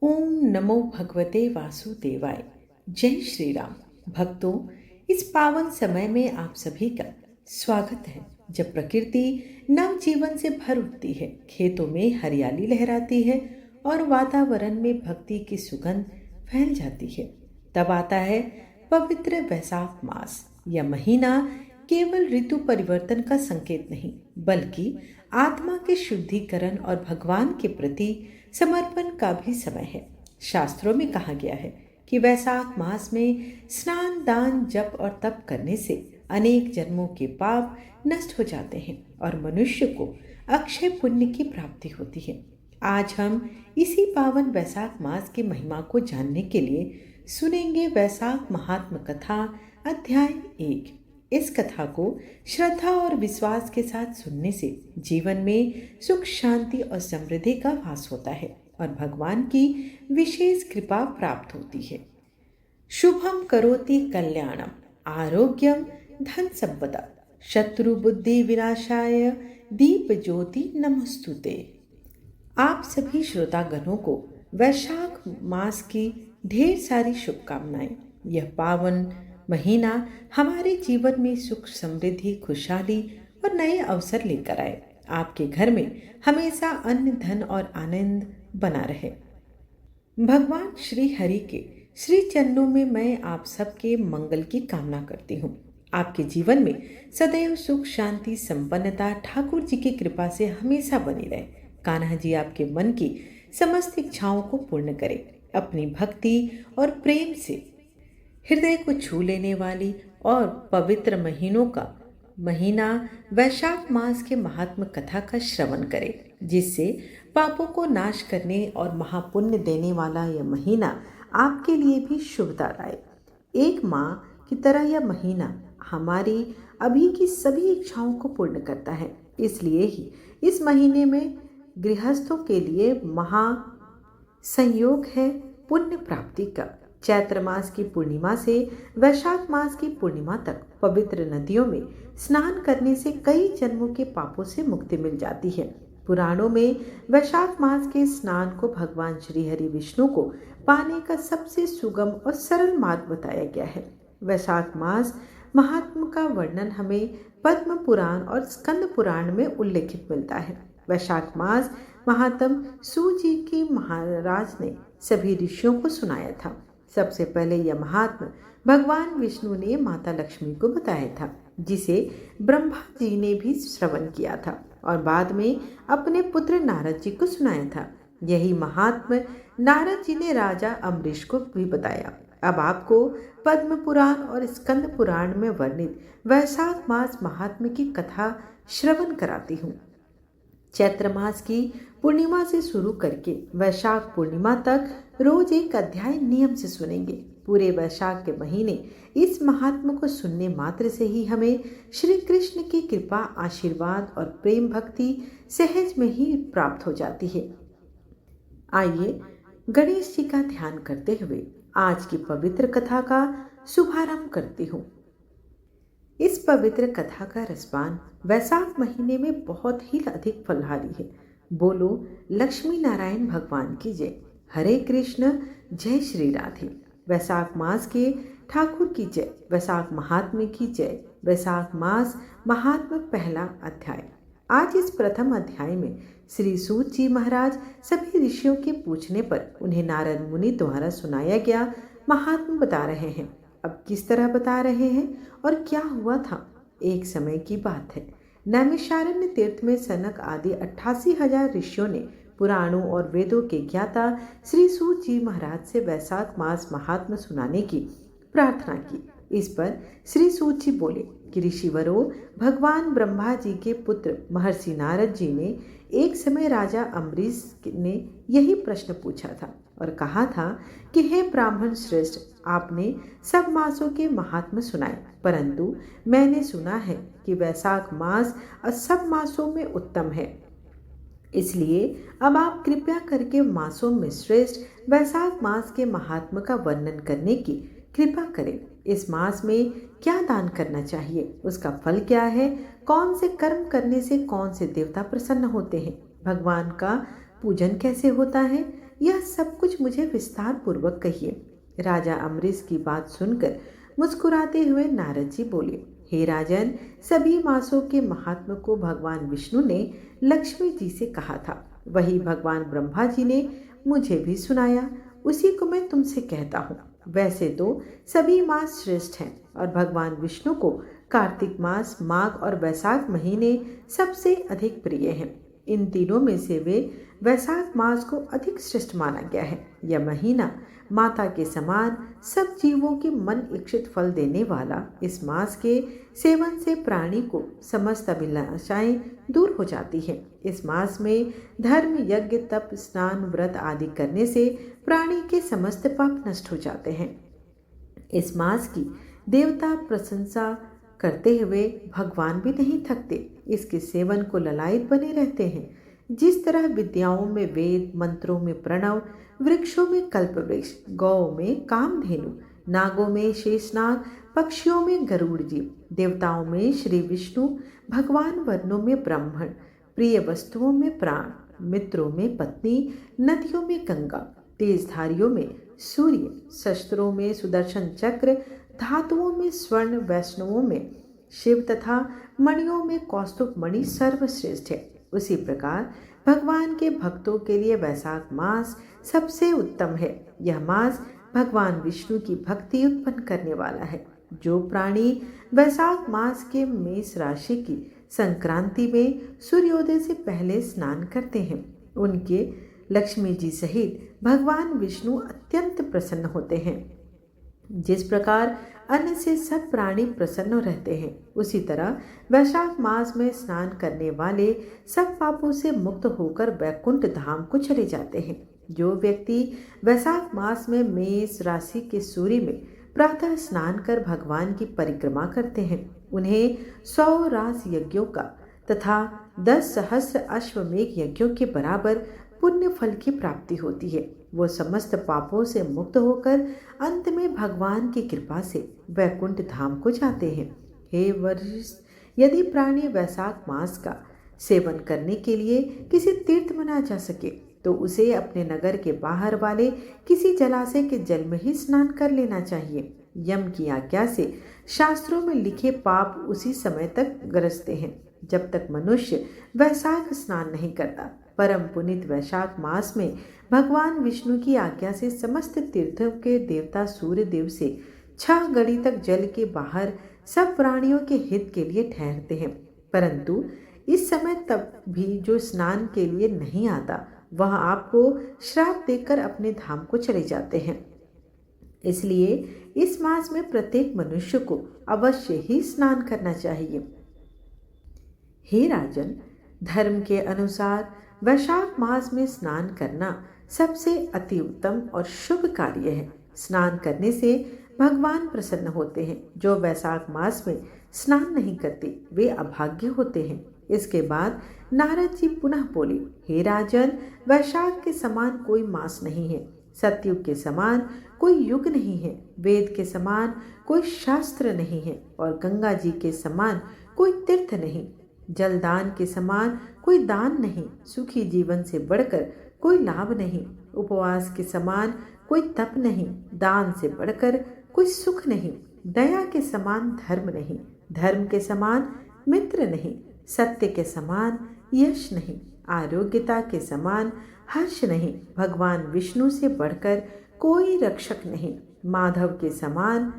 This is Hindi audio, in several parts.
ओम नमो भगवते वासुदेवाय। जय श्री राम। भक्तों, इस पावन समय में आप सभी का स्वागत है। जब प्रकृति नव जीवन से भर उठती है, खेतों में हरियाली लहराती है और वातावरण में भक्ति की सुगंध फैल जाती है, तब आता है पवित्र वैशाख मास। यह महीना केवल ऋतु परिवर्तन का संकेत नहीं, बल्कि आत्मा के शुद्धिकरण और भगवान के प्रति समर्पण का भी समय है। शास्त्रों में कहा गया है कि वैशाख मास में स्नान, दान, जप और तप करने से अनेक जन्मों के पाप नष्ट हो जाते हैं और मनुष्य को अक्षय पुण्य की प्राप्ति होती है। आज हम इसी पावन वैशाख मास की महिमा को जानने के लिए सुनेंगे वैशाख महात्म कथा अध्याय 1। इस कथा को श्रद्धा और विश्वास के साथ सुनने से जीवन में सुख, शांति और समृद्धि का वास होता है और भगवान की विशेष कृपा प्राप्त होती है। शुभम करोति कल्याणम, आरोग्यम धन संपदा, शत्रु बुद्धि विनाशाय, दीप ज्योति नमस्तुते। आप सभी श्रोतागणों को वैशाख मास की ढेर सारी शुभकामनाएं। यह पावन महीना हमारे जीवन में सुख, समृद्धि, खुशहाली और नए अवसर लेकर आए। आपके घर में हमेशा अन्न, धन और आनंद बना रहे। भगवान श्री हरि के श्री चरणों में मैं आप सबके मंगल की कामना करती हूँ। आपके जीवन में सदैव सुख, शांति, संपन्नता ठाकुर जी की कृपा से हमेशा बनी रहे। कान्हा जी आपके मन की समस्त इच्छाओं को पूर्ण करे। अपनी भक्ति और प्रेम से हृदय को छू लेने वाली और पवित्र महीना वैशाख मास के महात्म कथा का श्रवण करें, जिससे पापों को नाश करने और महापुण्य देने वाला यह महीना आपके लिए भी शुभता लाए। एक माँ की तरह यह महीना हमारी अभी की सभी इच्छाओं को पूर्ण करता है। इसलिए ही इस महीने में गृहस्थों के लिए महा संयोग है पुण्य प्राप्ति का। चैत्र मास की पूर्णिमा से वैशाख मास की पूर्णिमा तक पवित्र नदियों में स्नान करने से कई जन्मों के पापों से मुक्ति मिल जाती है। पुराणों में वैशाख मास के स्नान को भगवान श्री हरि विष्णु को पाने का सबसे सुगम और सरल मार्ग बताया गया है। वैशाख मास महात्म का वर्णन हमें पद्म पुराण और स्कंद पुराण में उल्लेखित मिलता है। वैशाख मास महात्म सूजी की महाराज ने सभी ऋषियों को सुनाया था। सबसे पहले यह महात्म भगवान विष्णु ने माता लक्ष्मी को बताया था, जिसे ब्रह्मा जी ने भी श्रवण किया था और बाद में अपने पुत्र नारद जी को सुनाया था। यही महात्म नारद जी ने राजा अम्बरीश को भी बताया। अब आपको पद्म पुराण और स्कंद पुराण में वर्णित वैशाख मास महात्म की कथा श्रवण कराती हूँ। चैत्र मास की पूर्णिमा से शुरू करके वैशाख पूर्णिमा तक रोज एक अध्याय नियम से सुनेंगे। पूरे वैशाख के महीने इस महात्मा को सुनने मात्र से ही हमें श्री कृष्ण की कृपा, आशीर्वाद और प्रेम भक्ति सहज में ही प्राप्त हो जाती है। आइए गणेश जी का ध्यान करते हुए आज की पवित्र कथा का शुभारंभ करती हूँ। इस पवित्र कथा का रसपान वैशाख महीने में बहुत ही अधिक फलहारी है। बोलो लक्ष्मी नारायण भगवान की जय। हरे कृष्ण, जय श्री राधे। वैशाख मास के ठाकुर की जय। वैशाख महात्म्य की जय। वैशाख मास महात्म्य पहला अध्याय। आज इस प्रथम अध्याय में श्री सूत जी महाराज सभी ऋषियों के पूछने पर उन्हें नारद मुनि द्वारा सुनाया गया महात्म्य बता रहे हैं। अब किस तरह बता रहे हैं और क्या हुआ था? एक समय की बात है। नैमिषारण्य तीर्थ में सनक आदि 88,000 ऋषियों ने पुराणों और वेदों के ज्ञाता श्री सूत जी महाराज से वैशाख मास महात्म्य सुनाने की प्रार्थना की। इस पर श्री सूत जी बोले कि ऋषिवरों, भगवान ब्रह्मा जी के पुत्र महर्षि नारद जी ने एक समय राजा अम्बरीश ने यही प्रश्न पूछा था और कहा था कि हे ब्राह्मण श्रेष्ठ, आपने सब मासों के महात्म्य सुनाए, परंतु मैंने सुना है कि वैशाख मास सब मासों में उत्तम है। इसलिए अब आप कृपया करके मासों में श्रेष्ठ वैशाख मास के महात्म्य का वर्णन करने की कृपा करें। इस मास में क्या दान करना चाहिए, उसका फल क्या है, कौन से कर्म करने से कौन से देवता प्रसन्न होते हैं, भगवान का पूजन कैसे होता है, यह सब कुछ मुझे विस्तार पूर्वक कहिए। राजा अम्बरीश की बात सुनकर मुस्कुराते हुए नारद जी बोले, हे राजन, सभी मासों के महात्मा को भगवान विष्णु ने लक्ष्मी जी से कहा था। वही भगवान ब्रह्मा जी ने मुझे भी सुनाया, उसी को मैं तुमसे कहता हूँ। वैसे तो सभी मास श्रेष्ठ हैं और भगवान विष्णु को कार्तिक मास, माघ और वैशाख महीने सबसे अधिक प्रिय हैं। इन तीनों में से वे वैशाख मास को अधिक श्रेष्ठ माना गया है। यह महीना माता के समान सब जीवों के मन इच्छित फल देने वाला, इस मास के सेवन से प्राणी को समस्त अभिलाषाएं दूर हो जाती है। इस मास में धर्म, यज्ञ, तप, स्नान, व्रत आदि करने से प्राणी के समस्त पाप नष्ट हो जाते हैं। इस मास की देवता प्रशंसा करते हुए भगवान भी नहीं थकते, इसके सेवन को ललायत बने रहते हैं। जिस तरह विद्याओं में वेद, मंत्रों में प्रणव, वृक्षों में कल्पवृक्ष, गौ में कामधेनु, नागों में शेषनाग, पक्षियों में गरुड़ जी, देवताओं में श्री विष्णु, भगवान वर्णों में ब्राह्मण, प्रिय वस्तुओं में प्राण, मित्रों में पत्नी, नदियों में गंगा, तेजधारियों में सूर्य, शस्त्रों में सुदर्शन चक्र, धातुओं में स्वर्ण, वैष्णवों में शिव तथा मणियों में कौस्तुभ मणि सर्वश्रेष्ठ है। उसी प्रकार भगवान के भक्तों के लिए वैशाख मास सबसे उत्तम है। यह मास भगवान विष्णु की भक्ति उत्पन्न करने वाला है। जो प्राणी वैशाख मास के मेष राशि की संक्रांति में सूर्योदय से पहले स्नान करते हैं, उनके लक्ष्मी जी सहित भगवान विष्णु अत्यंत प्रसन्न होते हैं। जिस प्रकार अन्न से सब प्राणी प्रसन्न रहते हैं, उसी तरह वैशाख मास में स्नान करने वाले सब पापों से मुक्त होकर वैकुंठ धाम को चले जाते हैं। जो व्यक्ति वैशाख मास में मेष राशि के सूर्य में प्रातः स्नान कर भगवान की परिक्रमा करते हैं, उन्हें 100 रास यज्ञों का तथा 10 सहस्र अश्वमेघ यज्ञों के बराबर पुण्य फल की प्राप्ति होती है। वो समस्त पापों से मुक्त होकर अंत में भगवान की कृपा से वैकुंठ धाम को जाते हैं। हे वरिष्ठ, यदि प्राणी वैशाख मास का सेवन करने के लिए किसी तीर्थ में ना जा सके तो उसे अपने नगर के बाहर वाले किसी जलाशय के जल में ही स्नान कर लेना चाहिए। यम की आज्ञा से शास्त्रों में लिखे पाप उसी समय तक गरजते हैं जब तक मनुष्य वैशाख स्नान नहीं करता। परम पुनित वैशाख मास में भगवान विष्णु की आज्ञा से समस्त तीर्थों के देवता सूर्य देव से 6 घड़ी तक जल के बाहर सब प्राणियों के हित के लिए ठहरते हैं। परंतु इस समय तब भी जो स्नान के लिए नहीं आता, वह आपको श्राप देकर अपने धाम को चले जाते हैं। इसलिए इस मास में प्रत्येक मनुष्य को अवश्य ही स्नान करना चाहिए। हे राजन, धर्म के अनुसार वैशाख मास में स्नान करना सबसे अति उत्तम और शुभ कार्य है। स्नान करने से भगवान प्रसन्न होते हैं। जो वैशाख मास में स्नान नहीं करते वे अभाग्य होते हैं। इसके बाद नारद जी पुनः बोले, हे राजन, वैशाख के समान कोई मास नहीं है, सतयुग के समान कोई युग नहीं है, वेद के समान कोई शास्त्र नहीं है और गंगा जी के समान कोई तीर्थ नहीं, जलदान के समान कोई दान नहीं, सुखी जीवन से बढ़कर कोई लाभ नहीं, उपवास के समान कोई तप नहीं, दान से बढ़कर कोई सुख नहीं, दया के समान धर्म नहीं, धर्म के समान मित्र नहीं, सत्य के समान यश नहीं, आरोग्यता के समान हर्ष नहीं, भगवान विष्णु से बढ़कर कोई रक्षक नहीं, माधव के समान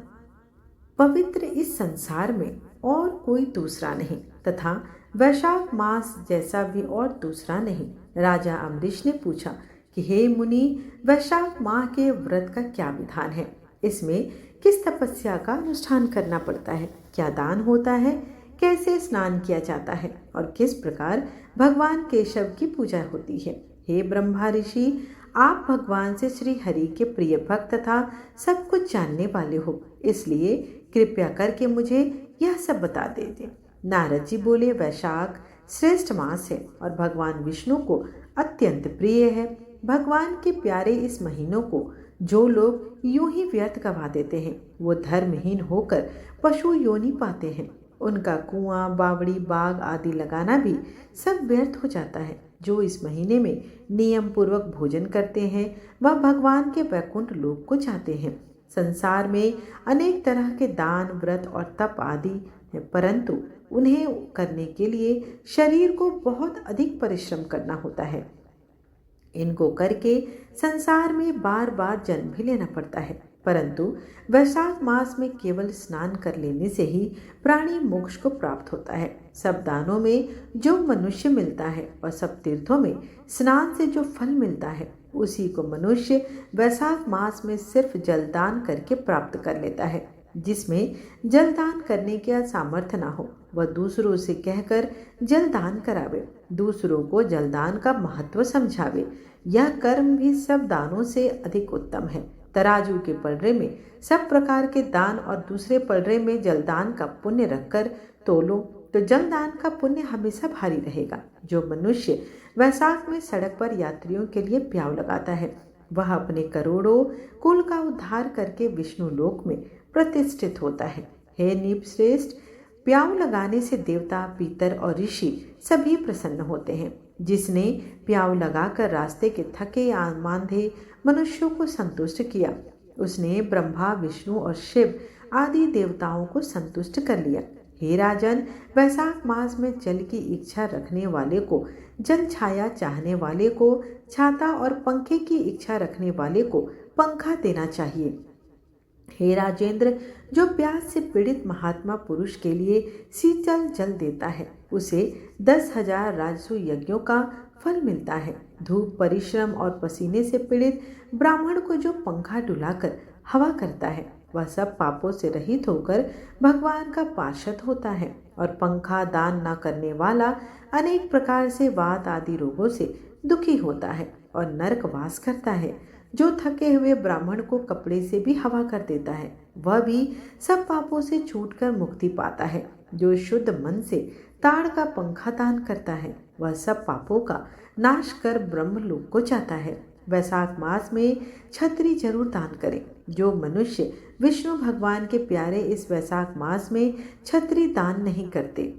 पवित्र इस संसार में और कोई दूसरा नहीं तथा वैशाख मास जैसा भी और दूसरा नहीं। राजा अम्बरीश ने पूछा कि हे मुनि, वैशाख माह के व्रत का क्या विधान है? इसमें किस तपस्या का अनुष्ठान करना पड़ता है? क्या दान होता है? कैसे स्नान किया जाता है? और किस प्रकार भगवान केशव की पूजा होती है? हे ब्रह्मा ऋषि, आप भगवान से श्री हरि के प्रिय भक्त तथा सब कुछ जानने वाले हो, इसलिए कृपया करके मुझे यह सब बता दीजिए। नारद जी बोले, वैशाख श्रेष्ठ मास है और भगवान विष्णु को अत्यंत प्रिय है। भगवान के प्यारे इस महीनों को जो लोग यूं ही व्यर्थ गवा देते हैं, वो धर्महीन होकर पशु योनि पाते हैं। उनका कुआं, बावड़ी, बाग आदि लगाना भी सब व्यर्थ हो जाता है। जो इस महीने में नियम पूर्वक भोजन करते हैं वह भगवान के वैकुंठ लोक को जाते हैं। संसार में अनेक तरह के दान, व्रत और तप आदि हैं, परंतु उन्हें करने के लिए शरीर को बहुत अधिक परिश्रम करना होता है। इनको करके संसार में बार बार जन्म भी लेना पड़ता है, परंतु वैशाख मास में केवल स्नान कर लेने से ही प्राणी मोक्ष को प्राप्त होता है। सब दानों में जो मनुष्य मिलता है और सब तीर्थों में स्नान से जो फल मिलता है उसी को मनुष्य वैशाख मास में सिर्फ जलदान करके प्राप्त कर लेता है। जिसमें जलदान करने का सामर्थ्य ना हो वह दूसरों से कहकर जलदान करावे, दूसरों को जलदान का महत्व समझावे। यह कर्म भी सब दानों से अधिक उत्तम है। तराजू के पलड़े में सब प्रकार के दान और दूसरे पलड़े में जलदान का पुण्य रखकर तोलो तो जलदान का पुण्य हमेशा भारी रहेगा। जो मनुष्य वैशाख में सड़क पर यात्रियों के लिए प्याव लगाता है वह अपने करोड़ों कुल का उद्धार करके विष्णु लोक में प्रतिष्ठित होता है। हे नृपश्रेष्ठ, प्याव लगाने से देवता, पितर और ऋषि सभी प्रसन्न होते हैं। जिसने प्याव लगाकर रास्ते के थके मांधे मनुष्यों को संतुष्ट किया उसने ब्रह्मा, विष्णु और शिव आदि देवताओं को संतुष्ट कर लिया। हे राजन, वैशाख मास में जल की इच्छा रखने वाले को जल, छाया चाहने वाले को छाता और पंखे की इच्छा रखने वाले को पंखा देना चाहिए। हे राजेंद्र, जो प्यास से पीड़ित महात्मा पुरुष के लिए शीतल जल देता है उसे 10,000 राजसू यज्ञों का फल मिलता है। धूप, परिश्रम और पसीने से पीड़ित ब्राह्मण को जो पंखा डुलाकर हवा करता है वह सब पापों से रहित होकर भगवान का पार्षद होता है। और पंखा दान न करने वाला अनेक प्रकार से वात आदि रोगों से दुखी होता है और नरकवास करता है। जो थके हुए ब्राह्मण को कपड़े से भी हवा कर देता है वह भी सब पापों से छूटकर मुक्ति पाता है। जो शुद्ध मन से ताड़ का पंखा दान करता है वह सब पापों का नाश कर ब्रह्मलोक को जाता है। वैशाख मास में छतरी जरूर दान करें। जो मनुष्य विष्णु भगवान के प्यारे इस वैशाख मास में छतरी दान नहीं करते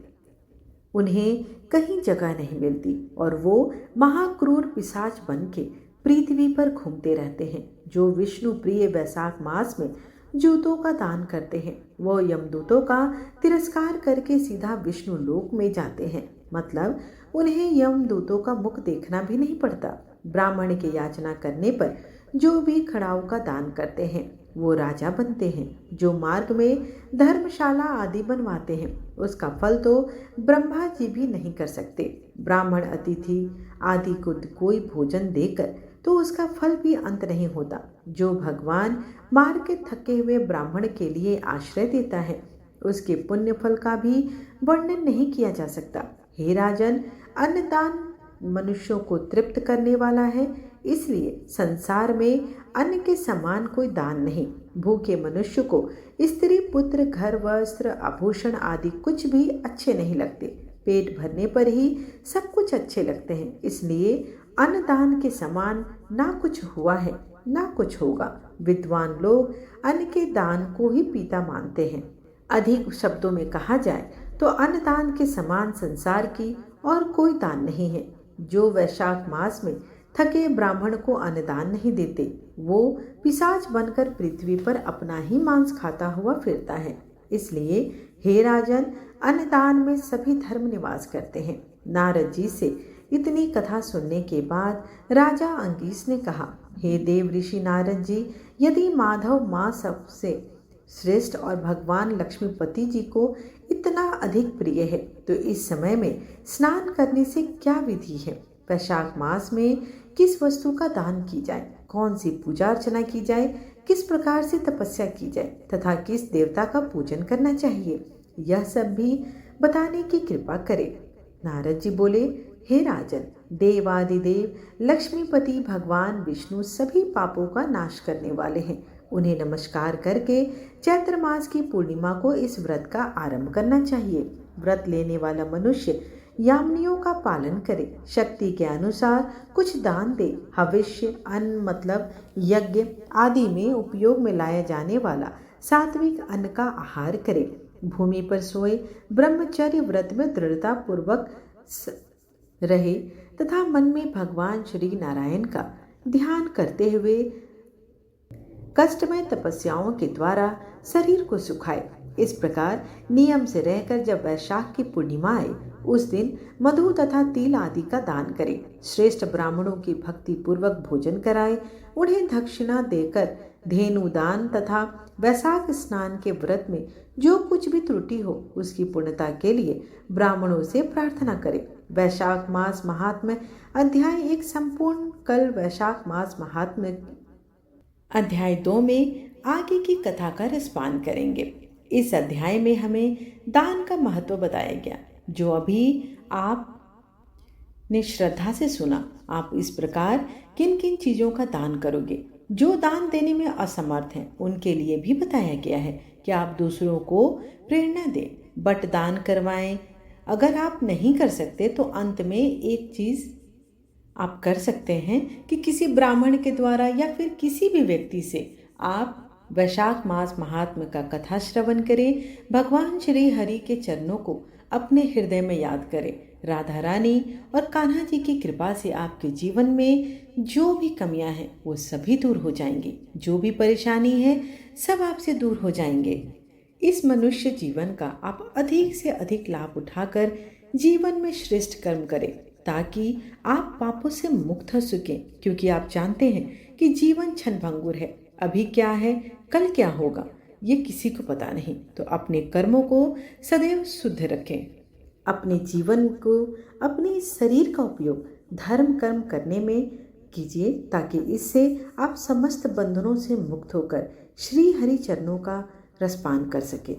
उन्हें कहीं जगह नहीं मिलती और वो महाक्रूर पिशाच बन के पृथ्वी पर घूमते रहते हैं। जो विष्णु प्रिय वैशाख मास में जूतों का दान करते हैं वो यमदूतों का तिरस्कार करके सीधा विष्णु लोक में जाते हैं। मतलब उन्हें यमदूतों का मुख देखना भी नहीं पड़ता। ब्राह्मण की याचना करने पर जो भी खड़ाऊ का दान करते हैं वो राजा बनते हैं। जो मार्ग में धर्मशाला आदि बनवाते हैं उसका फल तो ब्रह्मा जी भी नहीं कर सकते। ब्राह्मण अतिथि आदि को कोई भोजन देकर तो उसका फल भी अंत नहीं होता। जो भगवान मार के थके हुए ब्राह्मण के लिए आश्रय देता है उसके पुण्य फल का भी वर्णन नहीं किया जा सकता। हे राजन, अन्नदान मनुष्यों को तृप्त करने वाला है, इसलिए संसार में अन्न के समान कोई दान नहीं। भूखे मनुष्य को स्त्री, पुत्र, घर, वस्त्र, आभूषण आदि कुछ भी अच्छे नहीं लगते। पेट भरने पर ही सब कुछ अच्छे लगते हैं। इसलिए अन्नदान के समान ना कुछ हुआ है ना कुछ होगा। विद्वान लोग अन्न के दान को ही पिता मानते हैं। अधिक शब्दों में कहा जाए तो अन्नदान के समान संसार की और कोई दान नहीं है। जो वैशाख मास में थके ब्राह्मण को अन्नदान नहीं देते वो पिशाच बनकर पृथ्वी पर अपना ही मांस खाता हुआ फिरता है। इसलिए हे राजन, अन्नदान में सभी धर्म निवास करते हैं। नारद जी से इतनी कथा सुनने के बाद राजा अंगीस ने कहा, हे देव ऋषि नारद जी, यदि माधव माँ सबसे श्रेष्ठ और भगवान लक्ष्मीपति जी को इतना अधिक प्रिय है तो इस समय में स्नान करने से क्या विधि है? वैशाख मास में किस वस्तु का दान की जाए, कौन सी पूजा अर्चना की जाए, किस प्रकार से तपस्या की जाए तथा किस देवता का पूजन करना चाहिए, यह सब भी बताने की कृपा करे। नारद जी बोले, हे राजन, देवादिदेव लक्ष्मीपति भगवान विष्णु सभी पापों का नाश करने वाले हैं। उन्हें नमस्कार करके चैत्र मास की पूर्णिमा को इस व्रत का आरंभ करना चाहिए। व्रत लेने वाला मनुष्य यामनियों का पालन करे, शक्ति के अनुसार कुछ दान दे, हविष्य, अन्न मतलब यज्ञ आदि में उपयोग में लाया जाने वाला सात्विक अन्न का आहार करे, भूमि पर सोए, ब्रह्मचर्य व्रत में दृढ़ता पूर्वक रहे, तथा मन में भगवान श्री नारायण का ध्यान करते हुए कष्टमय तपस्याओं के द्वारा शरीर को सुखाए। इस प्रकार नियम से रहकर जब वैशाख की पूर्णिमा आए उस दिन मधु तथा तिल आदि का दान करें। श्रेष्ठ ब्राह्मणों की भक्ति पूर्वक भोजन कराए, उन्हें दक्षिणा देकर धेनु दान तथा वैशाख स्नान के व्रत में जो कुछ भी त्रुटि हो उसकी पूर्णता के लिए ब्राह्मणों से प्रार्थना करें। वैशाख मास महात्म्य अध्याय 1 संपूर्ण कल वैशाख मास महात्म्य अध्याय 2 में आगे की कथा का रसपान करेंगे। इस अध्याय में हमें दान का महत्व बताया गया, जो अभी आपने श्रद्धा से सुना। आप इस प्रकार किन किन चीज़ों का दान करोगे। जो दान देने में असमर्थ हैं उनके लिए भी बताया गया है कि आप दूसरों को प्रेरणा दें, बट दान करवाएं। अगर आप नहीं कर सकते तो अंत में एक चीज़ आप कर सकते हैं कि किसी ब्राह्मण के द्वारा या फिर किसी भी व्यक्ति से आप वैशाख मास महात्म्य का कथा श्रवण करें। भगवान श्री हरि के चरणों को अपने हृदय में याद करें। राधा रानी और कान्हा जी की कृपा से आपके जीवन में जो भी कमियां हैं वो सभी दूर हो जाएंगी। जो भी परेशानी है सब आपसे दूर हो जाएंगे। इस मनुष्य जीवन का आप अधिक से अधिक लाभ उठाकर जीवन में श्रेष्ठ कर्म करें ताकि आप पापों से मुक्त हो सकें, क्योंकि आप जानते हैं कि जीवन क्षणभंगुर है। अभी क्या है कल क्या होगा ये किसी को पता नहीं। तो अपने कर्मों को सदैव शुद्ध रखें। अपने जीवन को, अपने शरीर का उपयोग धर्म कर्म करने में कीजिए ताकि इससे आप समस्त बंधनों से मुक्त होकर श्री हरि चरणों का रसपान कर सके।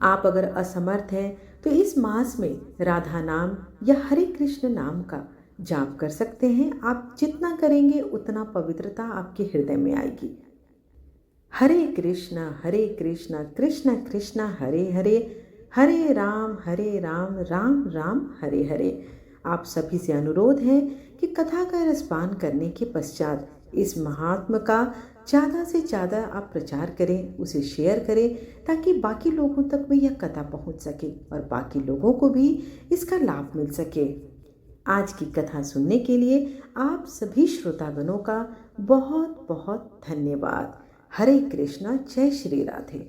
आप अगर असमर्थ हैं तो इस मास में राधा नाम या हरे कृष्ण नाम का जाप कर सकते हैं। आप जितना करेंगे उतना पवित्रता आपके हृदय में आएगी। हरे कृष्ण कृष्ण कृष्ण हरे हरे, हरे राम राम राम हरे हरे। आप सभी से अनुरोध है कि कथा का रसपान करने के पश्चात इस महात्मा का ज़्यादा से ज़्यादा आप प्रचार करें, उसे शेयर करें ताकि बाकी लोगों तक भी यह कथा पहुंच सके और बाकी लोगों को भी इसका लाभ मिल सके। आज की कथा सुनने के लिए आप सभी श्रोतागणों का बहुत बहुत धन्यवाद। हरे कृष्णा, जय श्री राधे।